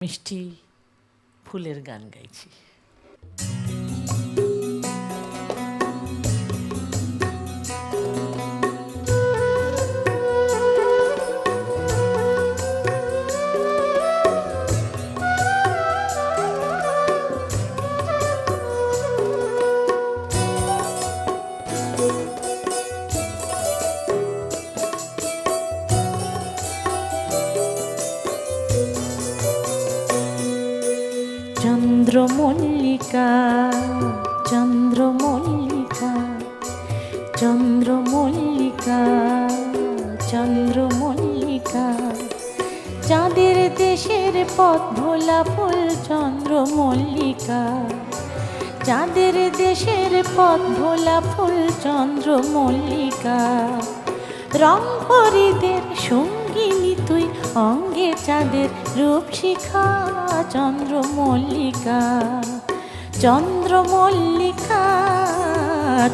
মিষ্টি ফুলের গান গাইছি। চন্দ্রমল্লিকা চন্দ্রমল্লিকা চন্দ্রমল্লিকা চন্দ্রমল্লিকা চাঁদের দেশের পথ ভোলা ফুল চন্দ্রমল্লিকা, চাঁদের দেশের পথ ভোলা ফুল চন্দ্রমল্লিকা। রং পরিদের সঙ্গিনী তুই, অঙ্গে চাঁদের রূপশিখা চন্দ্রমল্লিকা। চন্দ্রমল্লিকা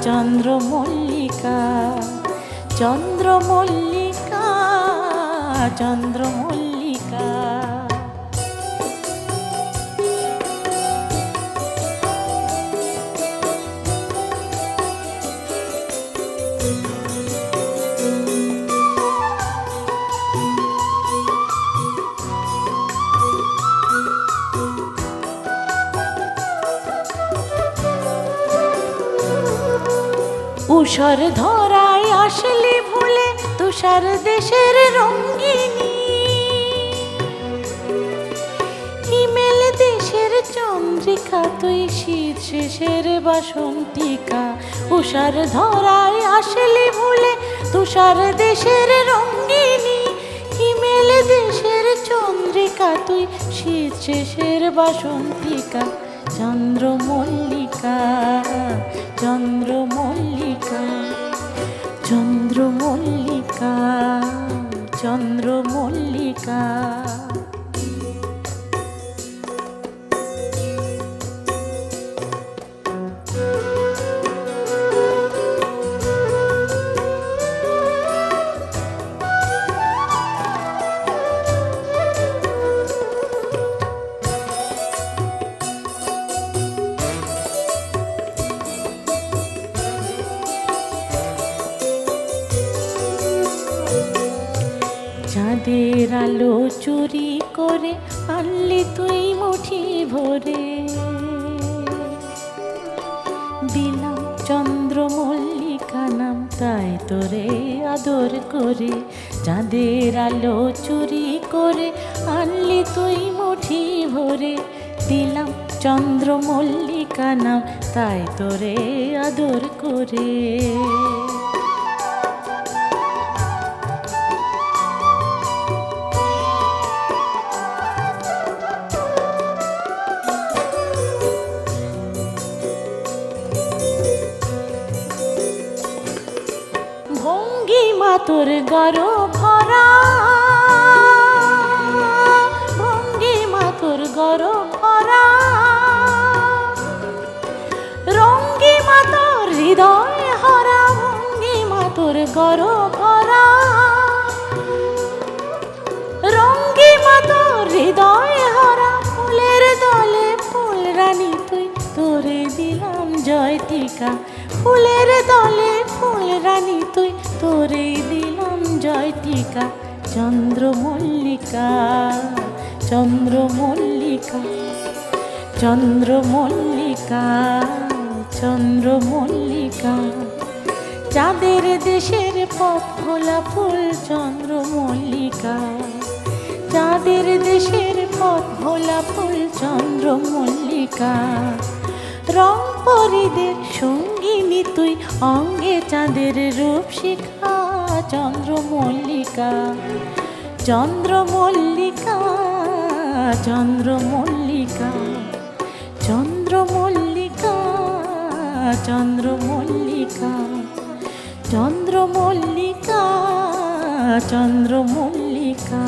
চন্দ্রমল্লিকা চন্দ্রমল্লিকা চন্দ্রমল্লিকা। উষর ধরায় আসলে ভুলে তুষার দেশের রঙ্গিনী, হিমেল দেশের চন্দ্রিকা তুই শীত শেষের বাসন্তিকা। উষর ধরায় আসলে ভুলে তুষার দেশের রঙ্গিনী, হিমেল দেশের চন্দ্রিকা তুই শীত শেষের বাসন্তিকা। চন্দ্রমল্লিকা চন্দ্রমল্লিকা চন্দ্রমল্লিকা চন্দ্রমল্লিকা। চাঁদের আলো চুরি করে আনলি তুই মুঠি ভরে, দিলাম চন্দ্রমল্লিকা নাম তাই তোরে আদর করে। চাঁদের আলো চুরি করে আনলি তুই মুঠি ভরে, দিলাম চন্দ্রমল্লিকা নাম তাই তোরে আদর করে। ভঙ্গিমা তোর গর ভরা, ভঙ্গিমা তোর গর ভরা, রঙ্গিমা তোর হৃদয় হরা। ভঙ্গিমা তোর গর ভরা, রঙ্গিমা তোর হৃদয় হরা। ফুলের দলে ফুল রানী তুই, তোরে দিলাম জয় টিকা। ফুলের দলে ফুল রানী তুই, তোরে দিলাম জয় টিকা। চন্দ্রমল্লিকা চন্দ্রমল্লিকা চন্দ্রমল্লিকা চন্দ্রমল্লিকা। চাঁদের দেশের পথ ভোলা ফুল চন্দ্রমল্লিকা, চাঁদের দেশের পথ ভোলা ফুল চন্দ্রমল্লিকা। রং পরিদের সঙ্গিনী তুই, অঙ্গে চাঁদের রূপশিখা চন্দ্রমল্লিকা। চন্দ্রমল্লিকা চন্দ্রমল্লিকা চন্দ্রমল্লিকা চন্দ্রমল্লিকা চন্দ্রমল্লিকা চন্দ্রমল্লিকা।